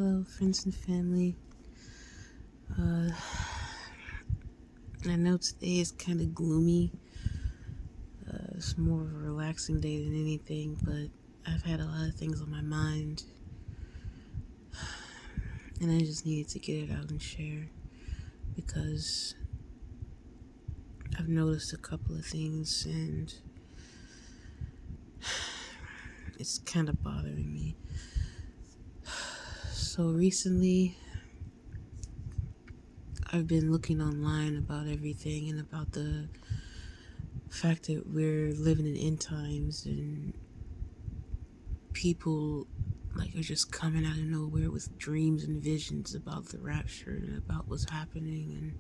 Hello, friends and family. Uh, I know today is kind of gloomy. It's more of a relaxing day than anything, but I've had a lot of things on my mind, and I just needed to get it out and share because I've noticed a couple of things, and it's kind of bothering me. So recently, I've been looking online about everything and about the fact that we're living in end times and people are just coming out of nowhere with dreams and visions about the rapture and about what's happening, and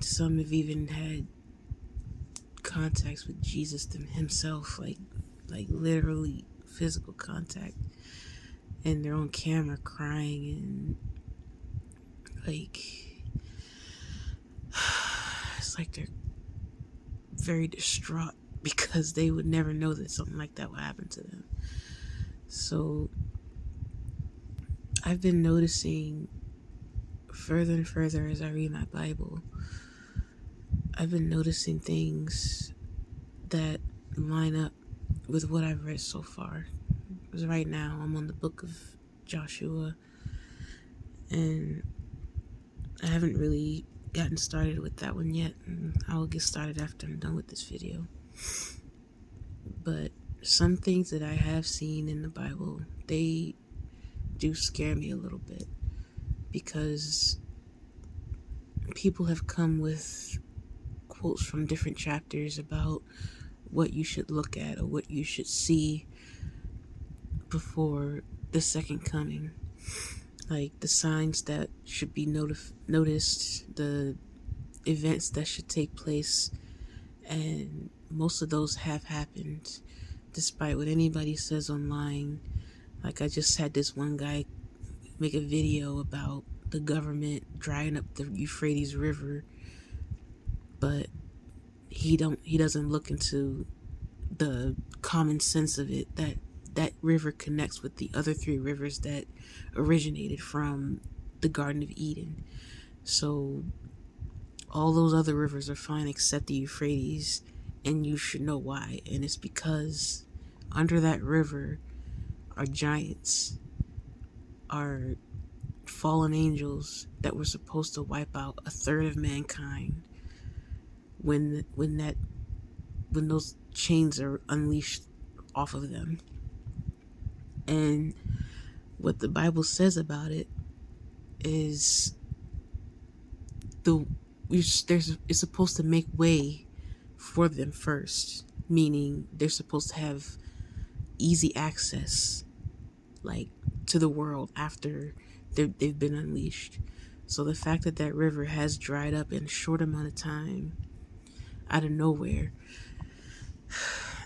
some have even had contacts with Jesus himself, like literally physical contact, and they're on camera crying and it's like they're very distraught because they would never know that something like that would happen to them. So I've been noticing further and further as I read my Bible, I've been noticing things that line up with what I've read so far. Because right now I'm on the book of Joshua, and I haven't really gotten started with that one yet, and I will get started after I'm done with this video. But some things that I have seen in the Bible, they do scare me a little bit, because people have come with quotes from different chapters about what you should look at or what you should see before the second coming, like the signs that should be noticed, the events that should take place, and most of those have happened despite what anybody says online. Like, I just had this one guy make a video about the government drying up the Euphrates River, but he doesn't look into the common sense of it, that river connects with the other three rivers that originated from the Garden of Eden. So all those other rivers are fine except the Euphrates, and you should know why. And it's because under that river are giants, are fallen angels that were supposed to wipe out a third of mankind when those chains are unleashed off of them. And what the Bible says about it is it's supposed to make way for them first, meaning they're supposed to have easy access, like, to the world after they've been unleashed. So the fact that that river has dried up in a short amount of time out of nowhere,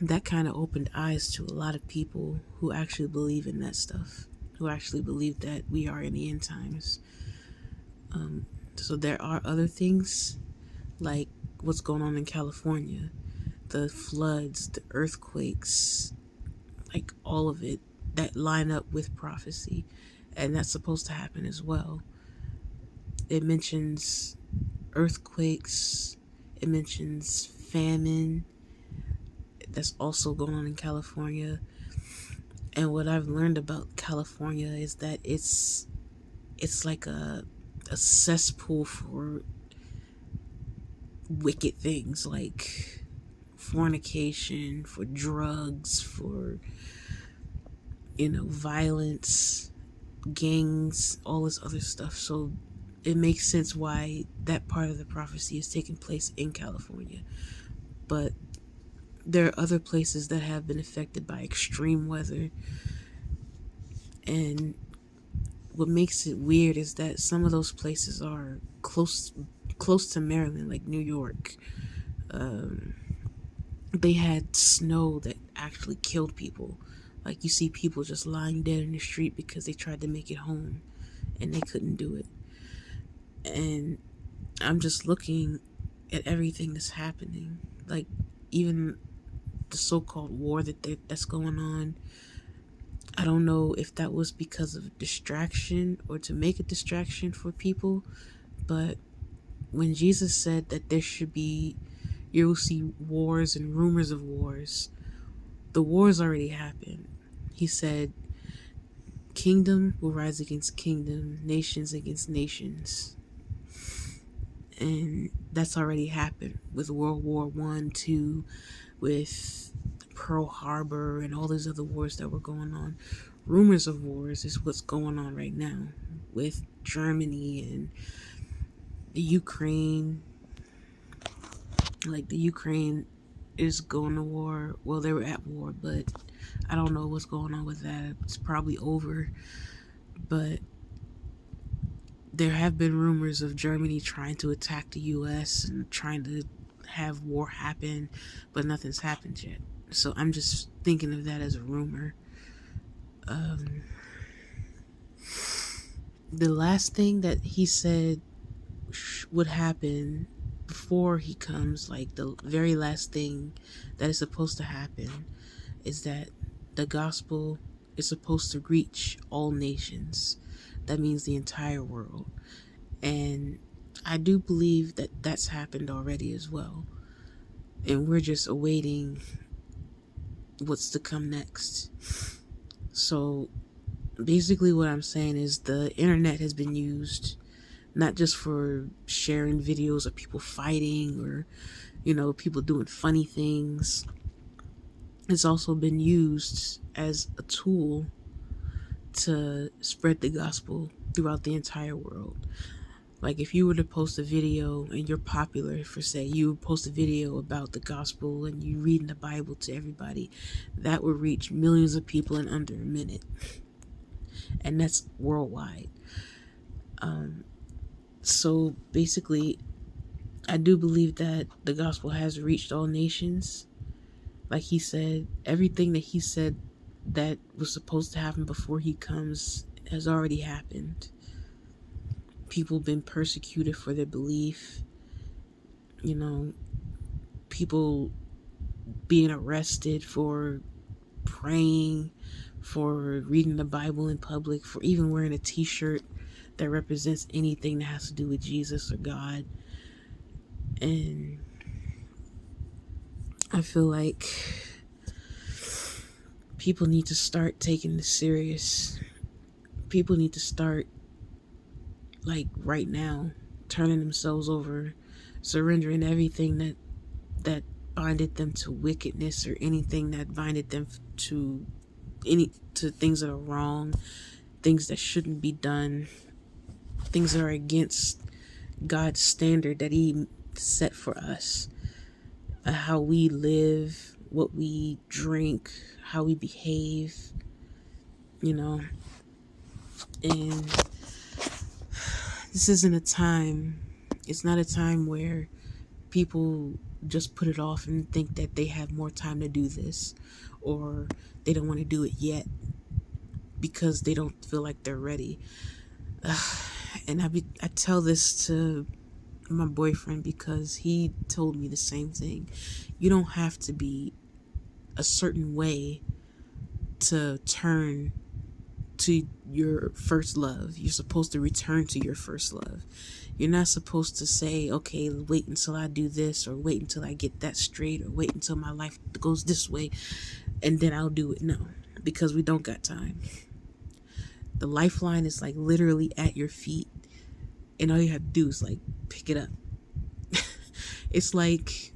that kind of opened eyes to a lot of people who actually believe in that stuff, who actually believe that we are in the end times. So there are other things, like what's going on in California, the floods, the earthquakes, like all of it, that line up with prophecy, and that's supposed to happen as well. It mentions earthquakes, it mentions famine, that's also going on in California. And what I've learned about California is that it's like a cesspool for wicked things, like fornication, for drugs, for violence, gangs, all this other stuff. So it makes sense why that part of the prophecy is taking place in California. But there are other places that have been affected by extreme weather, and what makes it weird is that some of those places are close to Maryland, like New York. They had snow that actually killed people. Like, you see people just lying dead in the street because they tried to make it home and they couldn't do it. And I'm just looking at everything that's happening, like even the so-called war that's going on. I don't know if that was because of distraction or to make a distraction for people, but when Jesus said that you will see wars and rumors of wars, the wars already happened. He said, kingdom will rise against kingdom, nations against nations. And that's already happened with World War One, Two, with Pearl Harbor and all these other wars that were going on. Rumors of wars is what's going on right now with Germany and the Ukraine. Like, the Ukraine is going to war. Well, they were at war, but I don't know what's going on with that. It's probably over. But there have been rumors of Germany trying to attack the US and trying to have war happen, but nothing's happened yet. So I'm just thinking of that as a rumor. The last thing that he said would happen before he comes, like the very last thing that is supposed to happen, is that the gospel is supposed to reach all nations. That means the entire world. And I do believe that that's happened already as well. And we're just awaiting what's to come next. So basically what I'm saying is the internet has been used not just for sharing videos of people fighting or, people doing funny things. It's also been used as a tool to spread the gospel throughout the entire world. Like, if you were to post a video and you're popular, for say, you post a video about the gospel and you reading the Bible to everybody, that would reach millions of people in under a minute. And that's worldwide. So basically, I do believe that the gospel has reached all nations. Like he said, everything that he said that was supposed to happen before he comes has already happened. People been persecuted for their belief. People being arrested for praying, for reading the Bible in public, for even wearing a t-shirt that represents anything that has to do with Jesus or God. And I feel like people need to start taking this serious. People need to start, like, right now, turning themselves over, surrendering everything that binded them to wickedness, or anything that binded them to things that are wrong, things that shouldn't be done, things that are against God's standard that he set for us. How we live, what we drink, how we behave, and this isn't a time, it's not a time where people just put it off and think that they have more time to do this, or they don't want to do it yet because they don't feel like they're ready. And I tell this to my boyfriend because he told me the same thing. You don't have to be a certain way to turn to your first love. You're supposed to return to your first love. You're not supposed to say, okay, wait until I do this, or wait until I get that straight, or wait until my life goes this way and then I'll do it. No, because we don't got time. The lifeline is like literally at your feet, and all you have to do is like pick it up. It's like,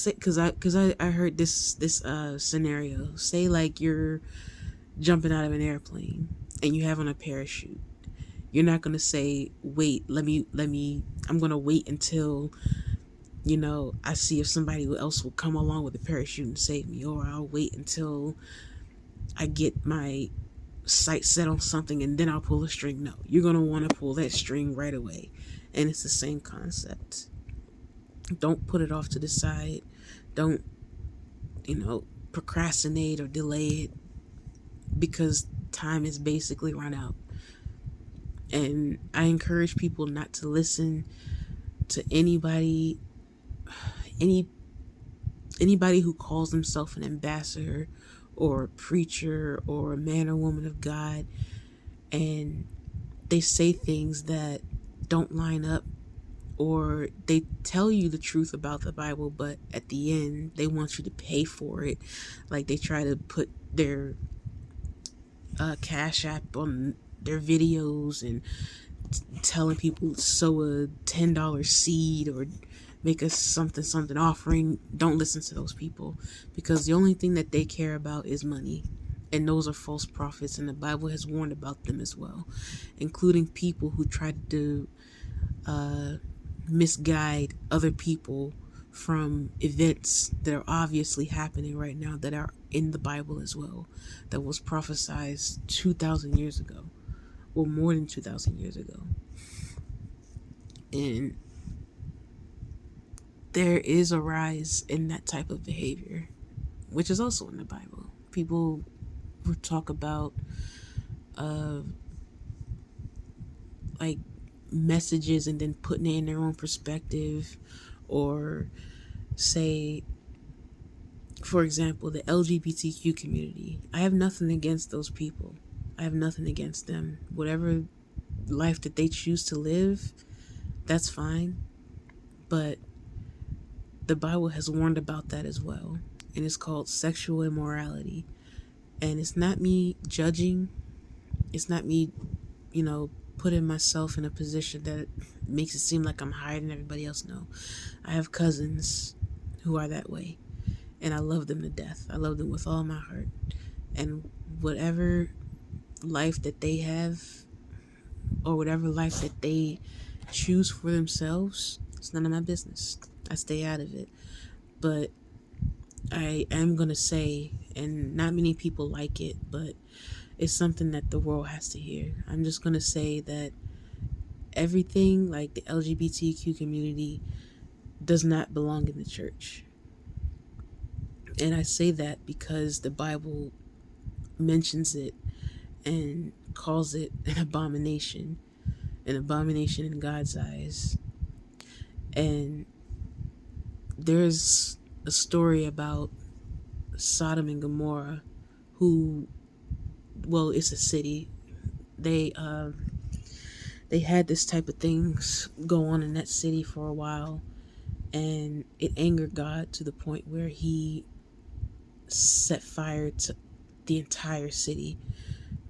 because I heard this scenario. Say like you're jumping out of an airplane and you have on a parachute. You're not gonna say, wait, I'm gonna wait until I see if somebody else will come along with a parachute and save me, or I'll wait until I get my sight set on something and then I'll pull a string. No, you're gonna want to pull that string right away. And it's the same concept. Don't put it off to the side. Don't procrastinate or delay it, because time is basically run out. And I encourage people not to listen to anybody who calls themselves an ambassador or a preacher or a man or woman of God, and they say things that don't line up, or they tell you the truth about the Bible, but at the end they want you to pay for it. Like they try to put their cash app on their videos and telling people to sow a $10 seed or make a something offering. Don't listen to those people, because the only thing that they care about is money, and those are false prophets, and the Bible has warned about them as well, including people who try to misguide other people from events that are obviously happening right now, that are in the Bible as well, that was prophesied 2,000 years ago, or more than 2,000 years ago. And there is a rise in that type of behavior, which is also in the Bible. People who talk about like messages and then putting it in their own perspective, or say, for example, the LGBTQ community. I have nothing against those people. I have nothing against them. Whatever life that they choose to live, that's fine. But the Bible has warned about that as well. And it's called sexual immorality. And it's not me judging. It's not me, putting myself in a position that makes it seem like I'm higher than everybody else. No. I have cousins who are that way, and I love them to death. I love them with all my heart. And whatever life that they have, or whatever life that they choose for themselves, it's none of my business. I stay out of it. But I am going to say, and not many people like it, but it's something that the world has to hear. I'm just going to say that everything like the LGBTQ community does not belong in the church. And I say that because the Bible mentions it and calls it an abomination in God's eyes. And there's a story about Sodom and Gomorrah, it's a city. They had this type of things go on in that city for a while, and it angered God to the point where he set fire to the entire city.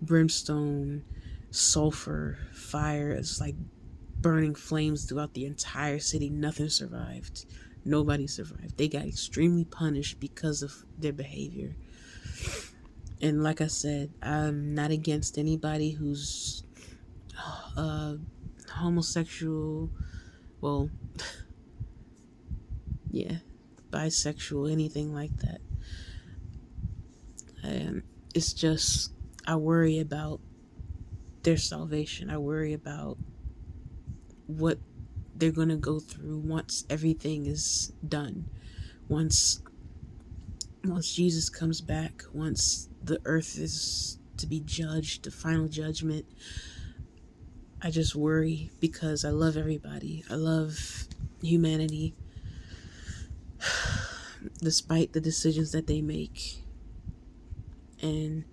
Brimstone, sulfur, fire. It's like burning flames throughout the entire city. Nothing survived. Nobody survived. They got extremely punished because of their behavior. And like I said, I'm not against anybody who's homosexual, well, yeah, bisexual, anything like that. And it's just, I worry about their salvation. I worry about what they're going to go through once everything is done. Once Jesus comes back, once the earth is to be judged, the final judgment, I just worry, because I love everybody. I love humanity, despite the decisions that they make. And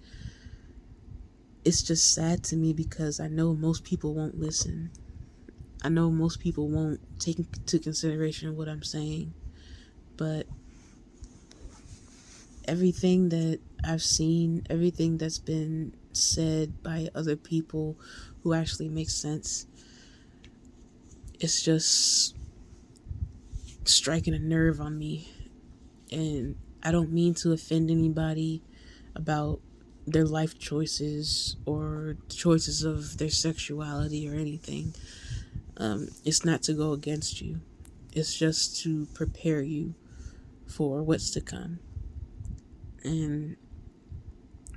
it's just sad to me, because I know most people won't listen. I know most people won't take into consideration what I'm saying. But everything that I've seen, everything that's been said by other people who actually makes sense, it's just striking a nerve on me. And I don't mean to offend anybody about their life choices or choices of their sexuality or anything. It's not to go against you. It's just to prepare you for what's to come. And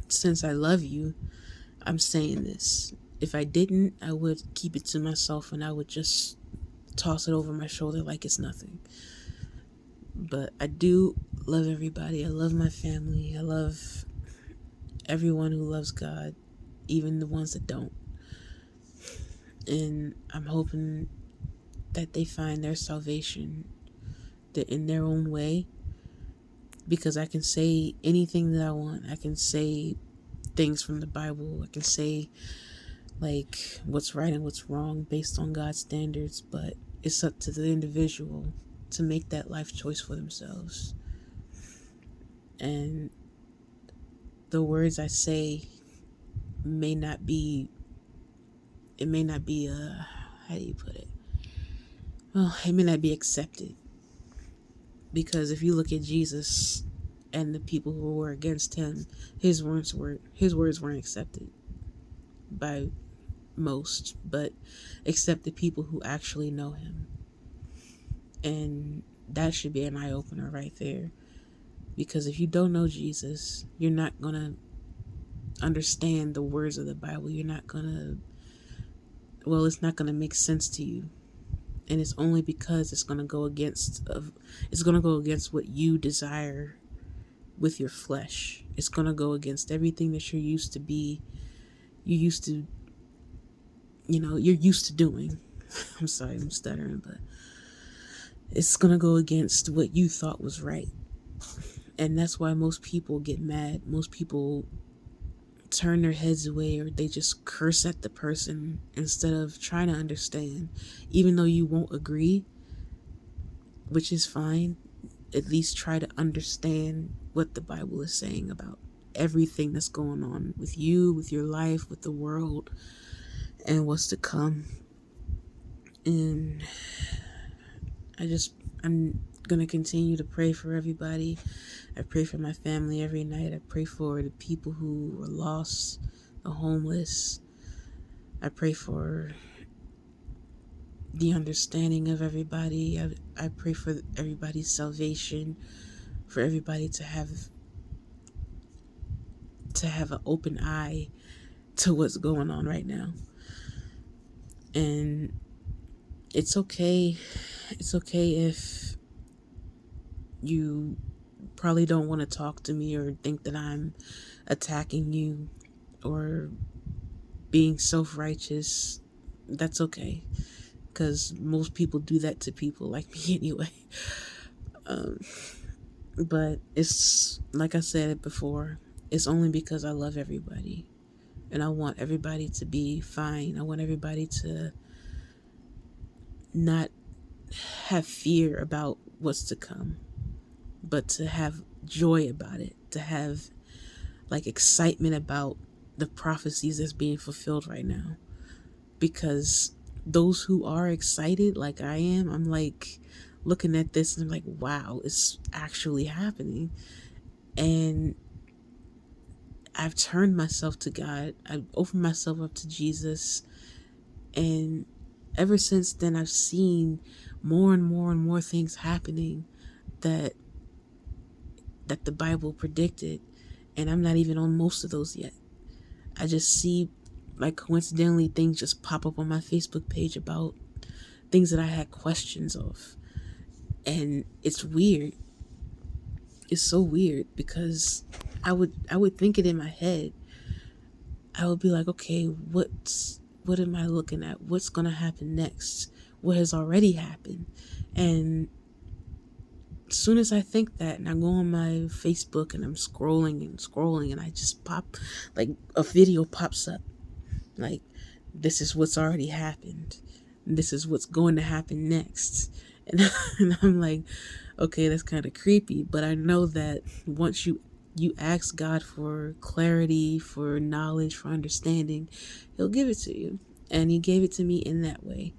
since I love you, I'm saying this. If I didn't, I would keep it to myself, and I would just toss it over my shoulder like it's nothing. But I do love everybody. I love my family. I love everyone who loves God, even the ones that don't. And I'm hoping that they find their salvation in their own way. because I can say anything that I want. I can say things from the Bible. I can say like what's right and what's wrong based on God's standards, but it's up to the individual to make that life choice for themselves. And the words I say may not be, how do you put it? Well, it may not be accepted. Because if you look at Jesus and the people who were against him, his words weren't accepted by most, but except the people who actually know him. And that should be an eye-opener right there. Because if you don't know Jesus, you're not going to understand the words of the Bible. You're not going to, well, it's not going to make sense to you. And it's only because it's going to go against what you desire with your flesh. It's going to go against everything that you're used to doing. I'm sorry, I'm stuttering, but it's going to go against what you thought was right. And that's why most people get mad. Most people turn their heads away, or they just curse at the person instead of trying to understand. Even though you won't agree, which is fine, at least try to understand what the Bible is saying about everything that's going on with you, with your life, with the world, and what's to come. And I'm going to continue to pray for everybody. I pray for my family every night. I pray for the people who are lost, the homeless. I pray for the understanding of everybody. I pray for everybody's salvation, for everybody to have an open eye to what's going on right now. And it's okay if you probably don't want to talk to me or think that I'm attacking you or being self-righteous. That's okay, because most people do that to people like me anyway. But it's, like I said before, it's only because I love everybody and I want everybody to be fine. I want everybody to not have fear about what's to come, but to have joy about it, to have like excitement about the prophecies that's being fulfilled right now. Because those who are excited like I am, I'm like looking at this and I'm like, wow, it's actually happening. And I've turned myself to God. I've opened myself up to Jesus. And ever since then, I've seen more and more and more things happening that the Bible predicted. And I'm not even on most of those yet. I just see, like, coincidentally, things just pop up on my Facebook page about things that I had questions of. And it's weird. It's so weird because I would think it in my head. I would be like, okay, what am I looking at? What's going to happen next? What has already happened? And as soon as I think that, and I go on my Facebook and I'm scrolling and I just pop, like a video pops up. Like, this is what's already happened. This is what's going to happen next. And I'm like, okay, that's kind of creepy. But I know that once you ask God for clarity, for knowledge, for understanding, He'll give it to you. And He gave it to me in that way.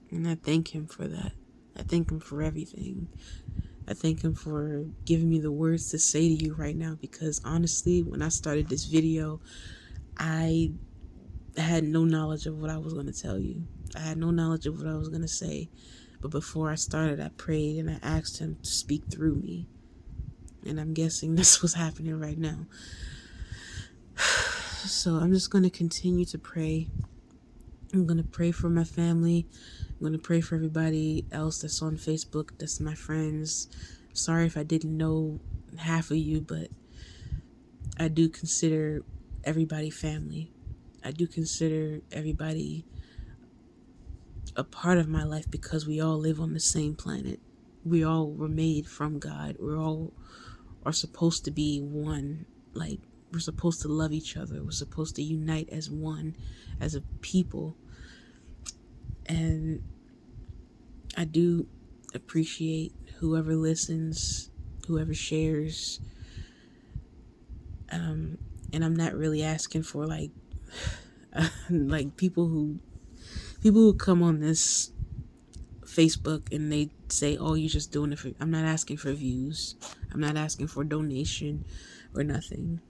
And I thank Him for that. I thank Him for everything. I thank Him for giving me the words to say to you right now, because honestly, when I started this video, I had no knowledge of what I was going to tell you. I had no knowledge of what I was going to say. But before I started, I prayed and I asked Him to speak through me. And I'm guessing that's what's happening right now. So I'm just going to continue to pray. I'm going to pray for my family. I'm going to pray for everybody else that's on Facebook, that's my friends. Sorry if I didn't know half of you, but I do consider everybody family. I do consider everybody a part of my life because we all live on the same planet. We all were made from God. We all are supposed to be one. Like, we're supposed to love each other. We're supposed to unite as one, as a people. And I do appreciate whoever listens, whoever shares. And I'm not really asking for like like people who come on this Facebook and they say, "Oh, you're just doing it for." I'm not asking for views. I'm not asking for donation or nothing.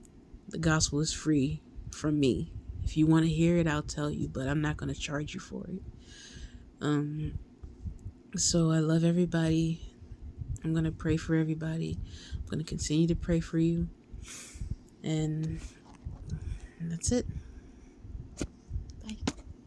The gospel is free from me. If you want to hear it, I'll tell you, but I'm not going to charge you for it. So I love everybody. I'm going to pray for everybody. I'm going to continue to pray for you. And that's it.